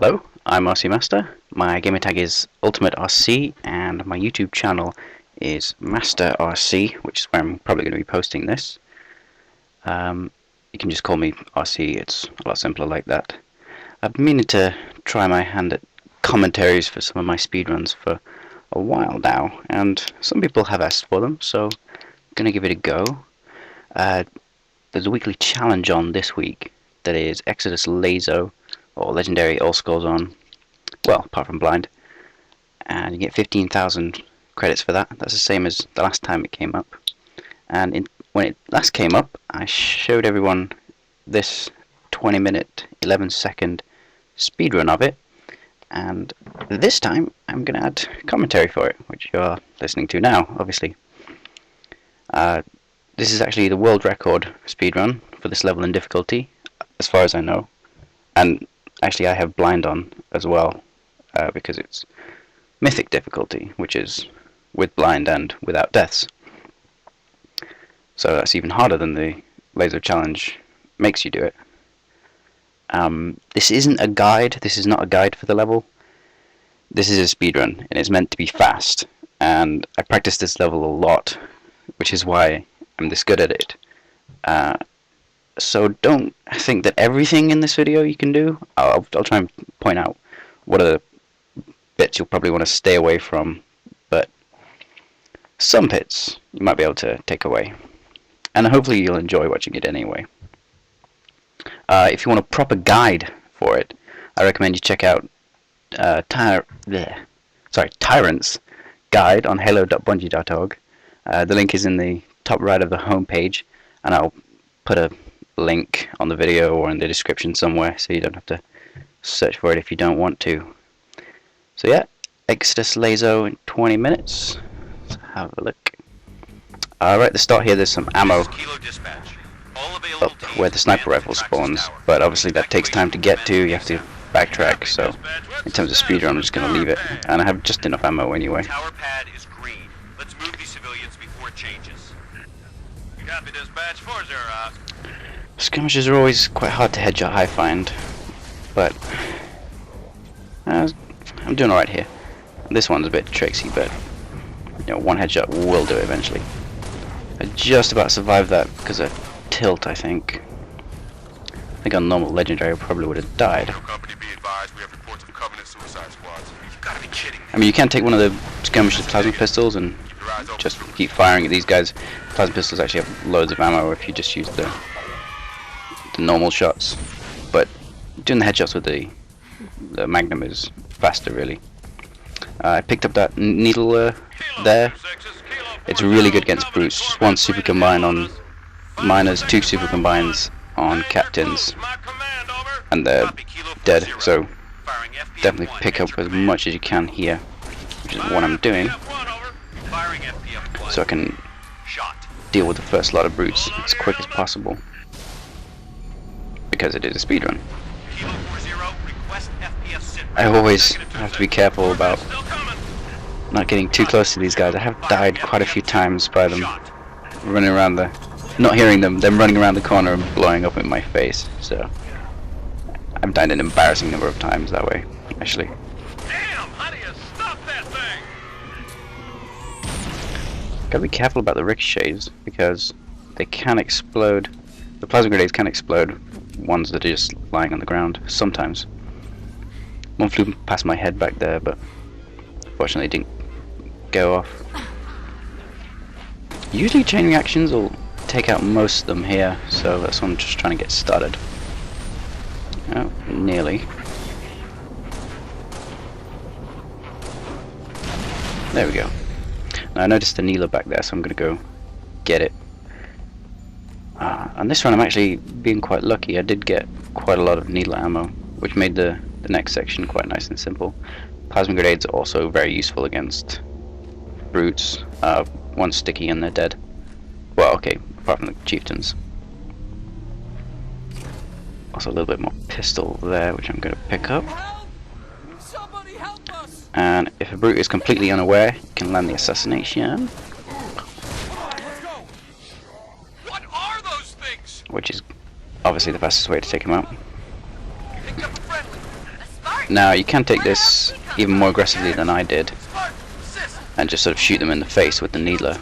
Hello, I'm RC Master. My gamer tag is Ultimate RC, and my YouTube channel is Master RC, which is where I'm probably going to be posting this. You can just call me RC, it's a lot simpler like that. I've been meaning to try my hand at commentaries for some of my speedruns for a while now, and some people have asked for them, so I'm going to give it a go. There's a weekly challenge on this week that is Exodus LASO, or Legendary All Scores on, well, apart from Blind, and you get 15,000 credits for that. That's the same as the last time it came up. And when it last came up, I showed everyone this 20-minute, 11-second speedrun of it, and this time I'm going to add commentary for it, which you're listening to now, obviously. This is actually the world record speedrun for this level in difficulty, as far as I know. And actually I have Blind on as well, because it's Mythic difficulty, which is with Blind and without deaths. So that's even harder than the LASO challenge makes you do it. This isn't a guide, this is not a guide for the level. This is a speedrun, and it's meant to be fast. And I practiced this level a lot, which is why I'm this good at it. So don't think that everything in this video you can do. I'll try and point out what are the bits you'll probably want to stay away from, but some bits you might be able to take away. And hopefully you'll enjoy watching it anyway. If you want a proper guide for it, I recommend you check out Tyrant's guide on halo.bungie.org. The link is in the top right of the home page, and I'll put a link on the video or in the description somewhere, so you don't have to search for it if you don't want to. So yeah, Exodus LASO in 20 minutes. Let's have a look. Right at the start here, there's some ammo up where the sniper rifle spawns, but obviously that takes time to get to. You have to backtrack, so in terms of speedrun, I'm just going to leave it, and I have just enough ammo anyway. Tower pad is green. Let's move these civilians before it changes. You copy dispatch 4-0. Skirmishes are always quite hard to headshot high find, but I'm doing alright here. This one's a bit tricksy, but you know, one headshot will do it eventually. I just about survived that because of tilt, I think. I think on normal legendary I probably would have died. Company be advised, we have reports of Covenant suicide squads. You've got to be kidding me. I mean, you can take one of the skirmishers plasma pistols and just keep firing at these guys. Plasma pistols actually have loads of ammo if you just use the normal shots, but doing the headshots with the Magnum is faster, really. I picked up that needle there. It's really good against brutes. Just one super combine on miners, two super combines on captains, and they're dead. So definitely pick up as much as you can here, which is what I'm doing, so I can deal with the first lot of brutes as quick as possible, because it is a speedrun. I always have to be careful about not getting too close to these guys. I have died quite a few times by them running around not hearing them running around the corner and blowing up in my face. So I've died an embarrassing number of times that way, actually. Damn, how do you stop that thing? Gotta be careful about the ricochets, because they can explode. The plasma grenades can explode ones that are just lying on the ground, sometimes. One flew past my head back there, but fortunately it didn't go off. Usually chain reactions will take out most of them here, so that's why I'm just trying to get started. Oh, nearly. There we go. Now I noticed the Neela back there, so I'm going to go get it. On this one I'm actually being quite lucky. I did get quite a lot of needle ammo, which made the next section quite nice and simple. Plasma grenades are also very useful against brutes. One's sticky and they're dead. Well, okay, apart from the chieftains. Also a little bit more pistol there, which I'm going to pick up. And if a brute is completely unaware, you can land the assassination, which is obviously the fastest way to take him out. Now you can take this even more aggressively than I did and just sort of shoot them in the face with the needler.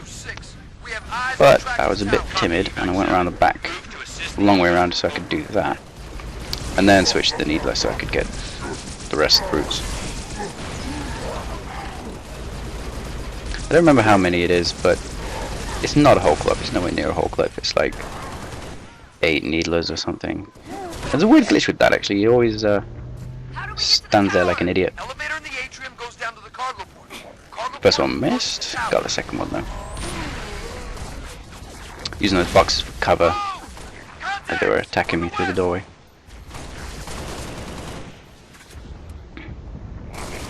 But I was a bit timid and I went around the back, a long way around, so I could do that. And then switch to the needler so I could get the rest of the brutes. I don't remember how many it is, but it's not a whole club. It's nowhere near a whole club. It's like 8 needlers or something. There's a weird glitch with that actually. He always stands there like an idiot. Elevator in the atrium goes down to the cargo port. First one missed. Got the second one though. Using those boxes for cover as they were attacking me through the doorway.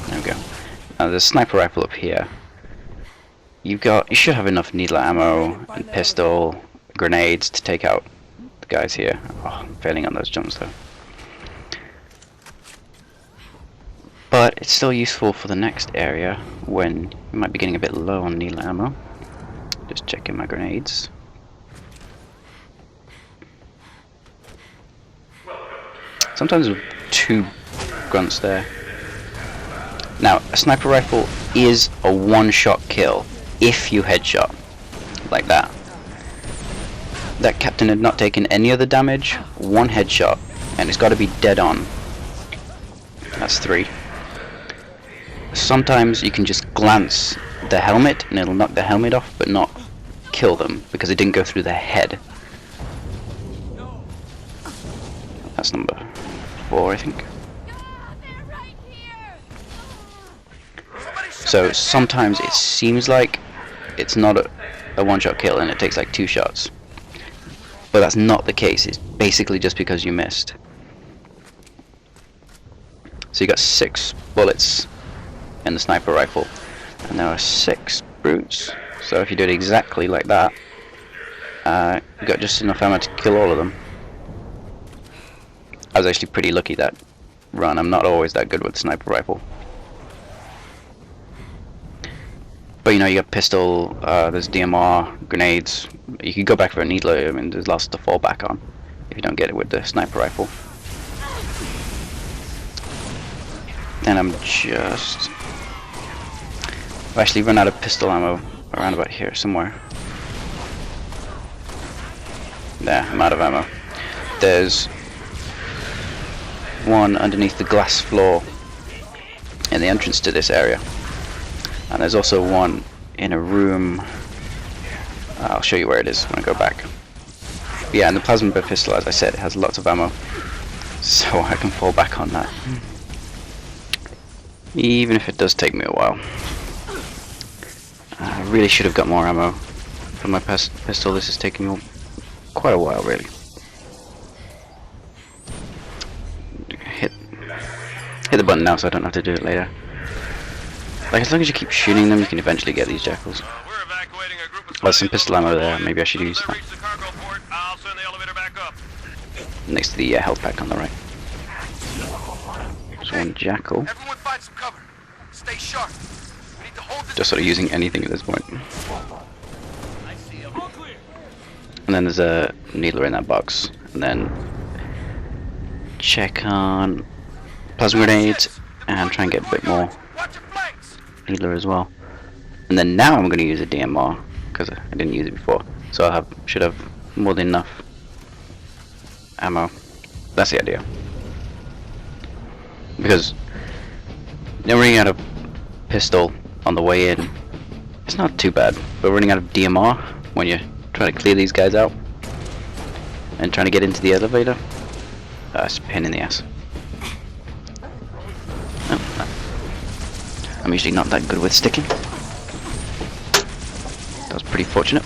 There we go. Now there's a sniper rifle up here. You should have enough needler ammo and pistol, grenades to take out the guys here. Oh, I'm failing on those jumps though. But it's still useful for the next area when you might be getting a bit low on needler ammo. Just checking my grenades. Sometimes with 2 grunts there. Now, a sniper rifle is a one-shot kill if you headshot like that. That captain had not taken any other damage, 1 headshot, and it's got to be dead on. That's 3. Sometimes you can just glance the helmet and it'll knock the helmet off but not kill them because it didn't go through their head. That's number 4, I think. So sometimes it seems like it's not a one-shot kill and it takes like 2 shots. But that's not the case. It's basically just because you missed. So you got 6 bullets in the sniper rifle, and there are 6 brutes. So if you do it exactly like that, you got just enough ammo to kill all of them. I was actually pretty lucky that run. I'm not always that good with the sniper rifle. But you know, you got pistol, there's DMR, grenades. You can go back for a needler. I mean, there's lots to fall back on if you don't get it with the sniper rifle. Then I've actually run out of pistol ammo around about here somewhere. There, I'm out of ammo. There's one underneath the glass floor in the entrance to this area. And there's also one in a room. I'll show you where it is when I go back. But yeah, and the plasma pistol, as I said, it has lots of ammo, so I can fall back on that, even if it does take me a while. I really should have got more ammo for my pistol. This is taking me quite a while, really. Hit the button now, so I don't have to do it later. Like, as long as you keep shooting them, you can eventually get these jackals. There's some pistol ammo there, maybe I should use that. Next to the health pack on the right. There's one jackal. Just sort of using anything at this point. And then there's a needler in that box. And then check on plasma grenades and try and get a bit more needler as well. And then now I'm going to use a DMR because I didn't use it before, so I should have more than enough ammo. That's the idea. Because running out of pistol on the way in, it's not too bad, but running out of DMR when you're trying to clear these guys out and trying to get into the elevator, it's a pain in the ass. I'm usually not that good with sticking. That was pretty fortunate.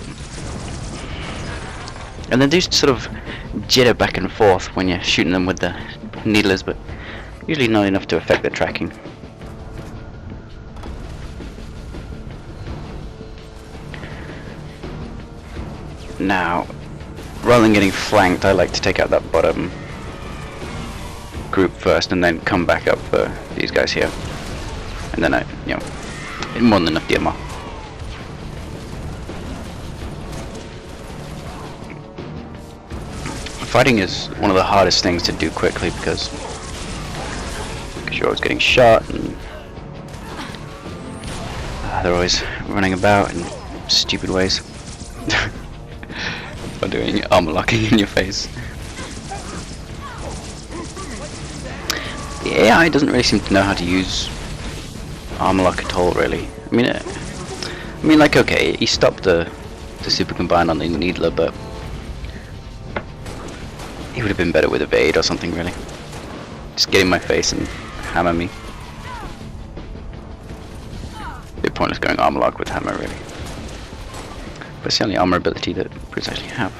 And then they sort of jitter back and forth when you're shooting them with the needlers, but usually not enough to affect the tracking. Now, rather than getting flanked, I like to take out that bottom group first and then come back up for these guys here. And then more than enough DMR. Fighting is one of the hardest things to do quickly because sure I was getting shot, and they're always running about in stupid ways. Or doing armor locking in your face. The AI doesn't really seem to know how to use armor lock at all, really. I mean, like, okay, he stopped the super combine on the Needler, but he would have been better with evade or something, really. Just get in my face and hammer me. Bit pointless going armor lock with hammer, really. But it's the only armor ability that Brutes actually have.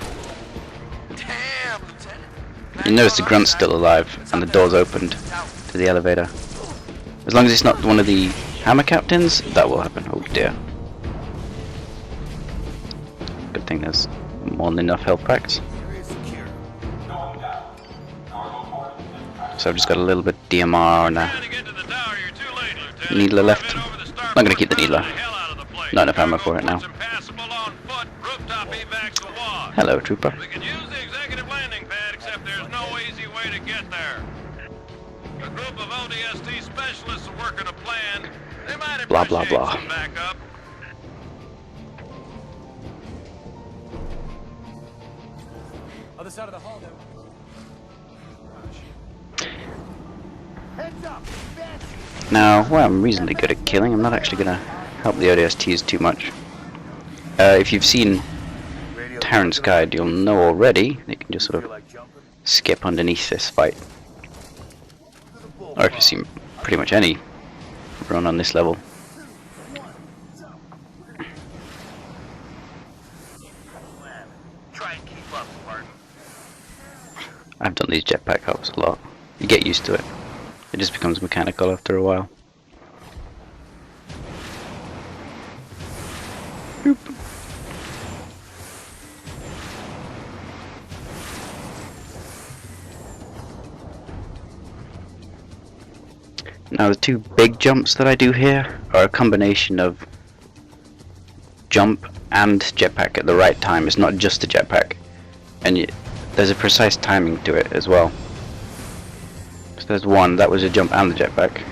Damn, Lieutenant. You notice the grunt's still alive and the door's opened to the elevator. As long as it's not one of the hammer captains, that will happen. Oh dear. Good thing there's more than enough health packs. So I've just got a little bit DMR and a Needler left. I'm gonna keep the Needler. Not enough ammo for it now. Hello, trooper. We can use the executive landing pad, except there's no easy way to get there. A group of ODST specialists are working a plan. They might Blah, blah, appreciate blah. some backup. Other side of the hall, though. Now, well, I'm reasonably good at killing. I'm not actually gonna help the ODSTs too much. If you've seen Tyrant's Guide, you'll know already. You can just sort of skip underneath this fight. Or if you've seen pretty much any run on this level. Try and keep up, Spartan. I've done these jetpack hops a lot. You get used to it. It just becomes mechanical after a while. Boop. Now the two big jumps that I do here are a combination of jump and jetpack at the right time. It's not just a jetpack, and there's a precise timing to it as well. So there's one, that was a jump and the jetpack,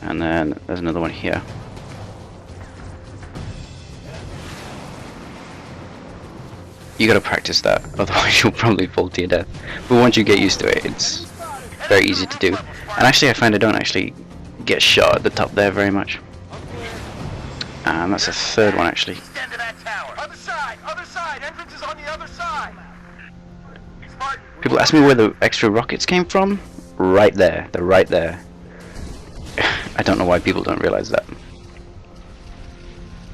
and then there's another one here. You gotta practice that, otherwise you'll probably fall to your death. But once you get used to it, it's very easy to do. And actually I find I don't actually get shot at the top there very much. And that's a third one actually. Extend to that tower. Other side, entrance is on the other side. Spartan. People ask me where the extra rockets came from. Right there, they're right there. I don't know why people don't realize that.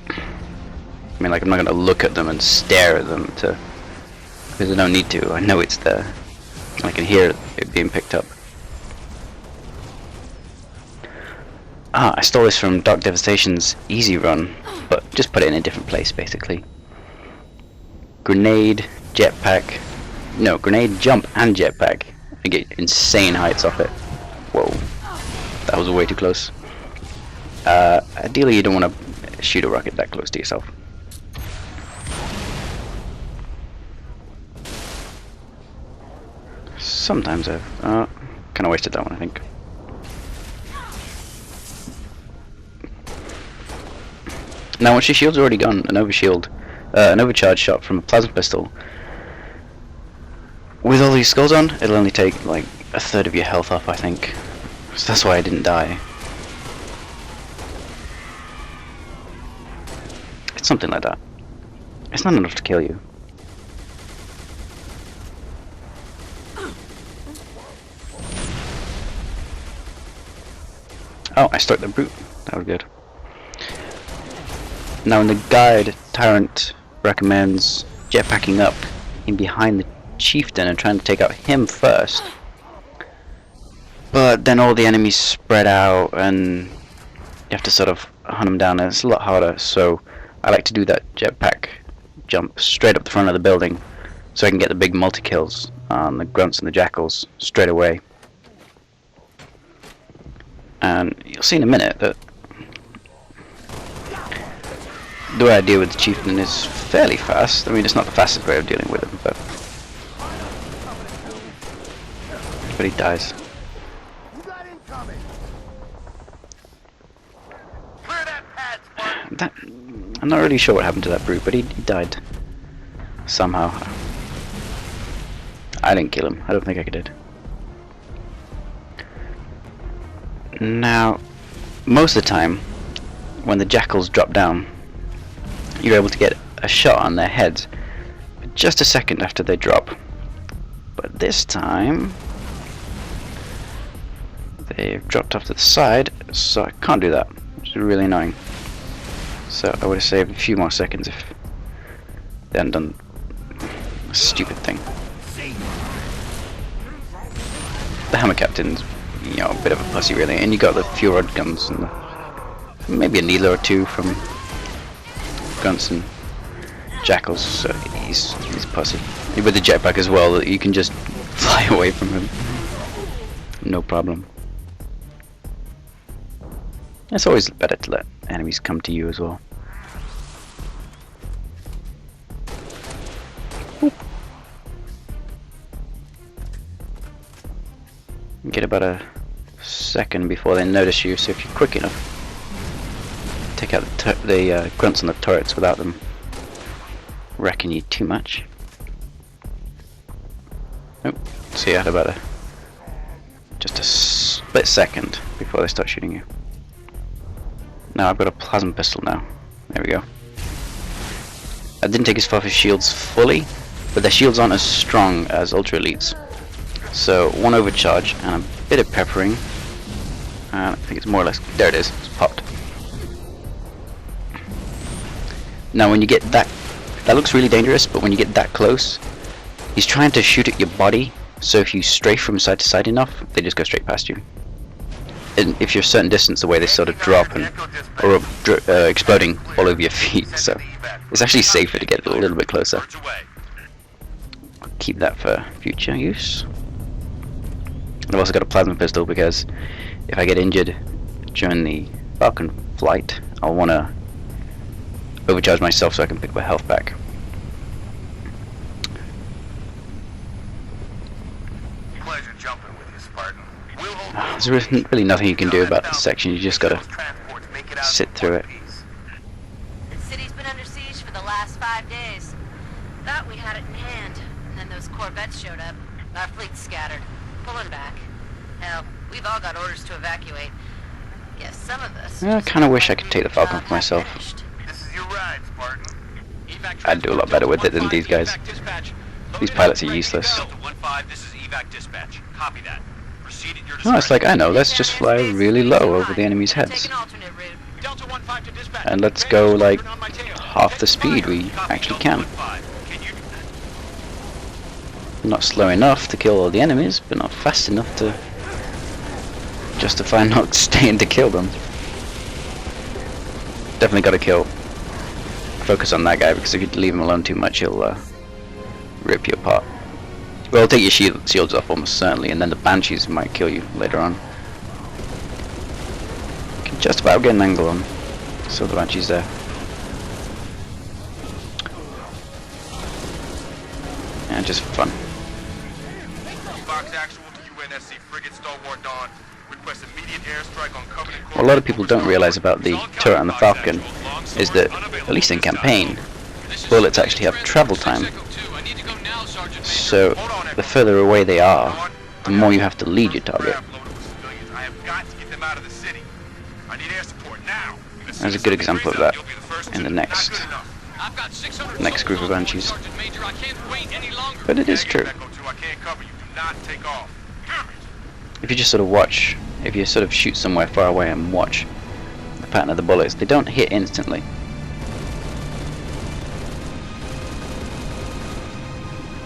I mean, like, I'm not gonna look at them and stare at them because I don't need to. I know it's there. I can hear it being picked up. Ah, I stole this from Dark Devastation's easy run, but just put it in a different place, basically. Grenade, jetpack. No, grenade, jump, and jetpack. I get insane heights off it. Whoa. That was way too close. Ideally, you don't want to shoot a rocket that close to yourself. Sometimes I've kind of wasted that one, I think. Now, once your shield's already gone, an overcharge shot from a plasma pistol, with all these skulls on, it'll only take like a third of your health off, I think. So that's why I didn't die. It's something like that. It's not enough to kill you. Oh, I stuck the brute. That was good. Now in the guide, Tyrant recommends jetpacking up in behind the chieftain and trying to take out him first. But then all the enemies spread out and you have to sort of hunt them down, and it's a lot harder, so I like to do that jetpack jump straight up the front of the building so I can get the big multi-kills on the grunts and the jackals straight away. And you'll see in a minute that the way I deal with the chieftain is fairly fast. I mean, it's not the fastest way of dealing with him, but he dies. that I'm not really sure what happened to that brute, but he died somehow. I didn't kill him. I don't think I did. Now, most of the time, when the jackals drop down, you're able to get a shot on their heads just a second after they drop. But this time, they've dropped off to the side, so I can't do that, which is really annoying. So I would have saved a few more seconds if they hadn't done a stupid thing. The Hammer Captain's, you know, a bit of a pussy really, and you got the fuel rod guns and maybe a needler or two from grunts and jackals, so he's a pussy. With the jetpack as well, you can just fly away from him, no problem. It's always better to let enemies come to you as well. Oop. You get about a second before they notice you, so if you're quick enough, take out the grunts on the turrets without them wrecking you too much. Nope. So you had about just a split second before they start shooting you. Now I've got a plasma pistol now. There we go. I didn't take his Fuffer shields fully, but their shields aren't as strong as Ultra Elites. So one overcharge and a bit of peppering, and I think it's more or less, there it is, it's popped. Now when you get that looks really dangerous, but when you get that close, he's trying to shoot at your body, so if you strafe from side to side enough, they just go straight past you. And if you're a certain distance away, they sort of drop and or exploding all over your feet, so it's actually safer to get a little bit closer. I'll keep that for future use. And I've also got a plasma pistol because if I get injured during the Falcon flight, I'll want to overcharge myself so I can pick my health back. Pleasure jumping with you, Spartan. There's really nothing you can do about this section, you just gotta sit through it. The city's been under siege for the last 5 days. Thought we had it in hand, and then those Corvettes showed up. Our fleet's scattered, pulling back. Hell, we've all got orders to evacuate. Guess some of us. I kinda wish I could take the Falcon for myself. This is your ride, Spartan. I'd do a lot better with it than these guys. These pilots are useless. Delta 1-5, this is evac dispatch. Copy that. Proceed at your No, it's like, I know, let's just fly really low over the enemy's Take heads. an alternate route. Delta 1-5 to dispatch. And let's go like half the speed we actually can. Can you Not slow enough to kill all the enemies, but not fast enough to justify not staying to kill them. Definitely gotta focus on that guy, because if you leave him alone too much, he'll rip you apart. Well, take your shields off almost certainly, and then the Banshees might kill you later on. You can just about get an angle on, so the Banshee's there. And just for fun. Box actual to UNSC frigate Stalwart Dawn. Request immediate airstrike on Covenant. What a lot of people don't realize about the turret on the Falcon is that, at least in campaign, bullets actually have travel time. So the further away they are, the more you have to lead your target. I have got to get them out of the city. I need air support now. There's a good example of that in the next group of Banshees. But it is true. If you just sort of watch, if you sort of shoot somewhere far away and watch the pattern of the bullets, they don't hit instantly.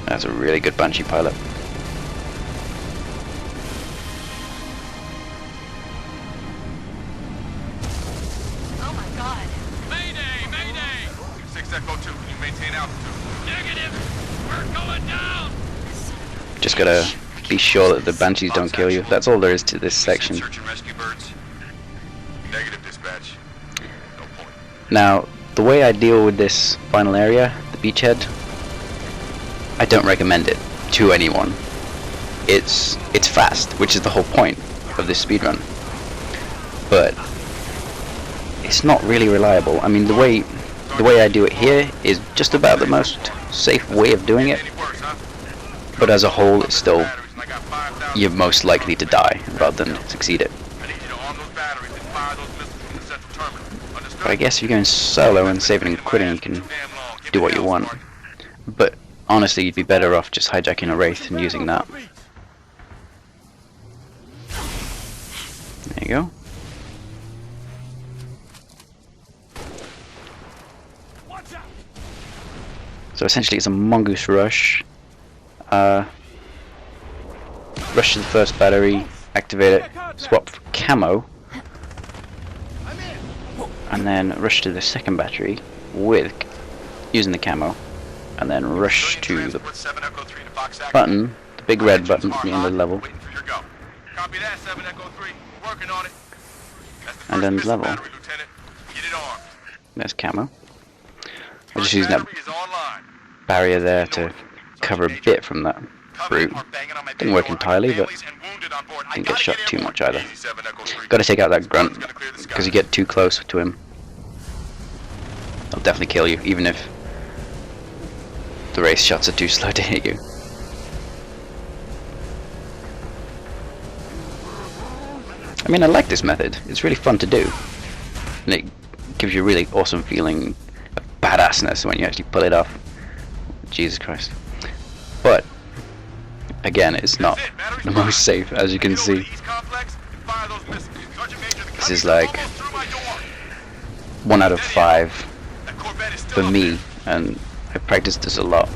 That's a really good Banshee pilot. Oh my god. Mayday! Mayday! 6 Echo 2, can you maintain altitude? Negative! We're going down! Just gotta be sure that the Banshees don't kill you. That's all there is to this section. Search and rescue birds. Negative dispatch. No point. Now, the way I deal with this final area, the beachhead, I don't recommend it to anyone. It's fast, which is the whole point of this speedrun. But it's not really reliable. I mean, the way I do it here is just about the most safe way of doing it, but as a whole, it's still, you're most likely to die rather than succeed it. But I guess if you're going solo and saving and quitting, you can do what you want. But honestly, you'd be better off just hijacking a Wraith and using that. There you go. So essentially it's a mongoose rush. Rush to the first battery, activate it, swap for camo, and then rush to the second battery with using the camo, and then rush to the button, the big red button at the end of the level, and end level. There's camo. I'm just using that barrier there to cover a bit from that brute. Didn't work entirely, but didn't get shot too much either. Got to take out that grunt, because you get too close to him, he'll definitely kill you, even if the race shots are too slow to hit you. I mean, I like this method. It's really fun to do, and it gives you a really awesome feeling of badassness when you actually pull it off. Jesus Christ. But again, it's not the most safe, as you can see. This is like 1 out of 5 for me, and I practiced this a lot.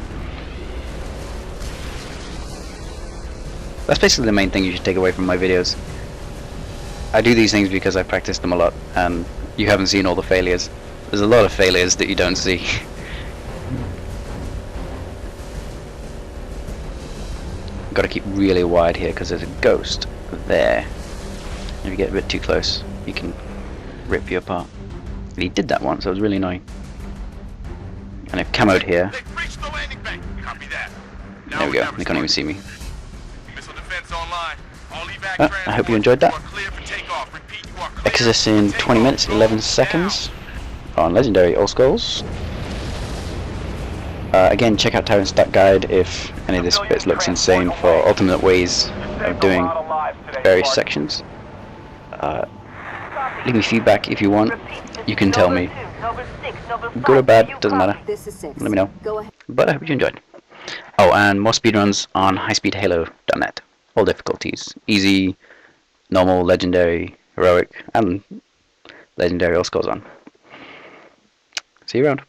That's basically the main thing you should take away from my videos. I do these things because I practice them a lot, and you haven't seen all the failures. There's a lot of failures that you don't see. Got to keep really wide here because there's a ghost there. If you get a bit too close, he can rip you apart. And he did that once, so it was really annoying. And I've camoed here. There we go, they can't even see me. I hope you enjoyed that. Exodus in 20 minutes, 11 seconds on Legendary All Skulls. Again, check out Tyrant's stat guide if any of this bit looks insane for alternate ways of doing various sections. Leave me feedback if you want. You can tell me. Good or bad, doesn't matter. Let me know. But I hope you enjoyed. Oh, and more speedruns on highspeedhalo.net. All difficulties. Easy, normal, legendary, heroic, and legendary all scores on. See you around.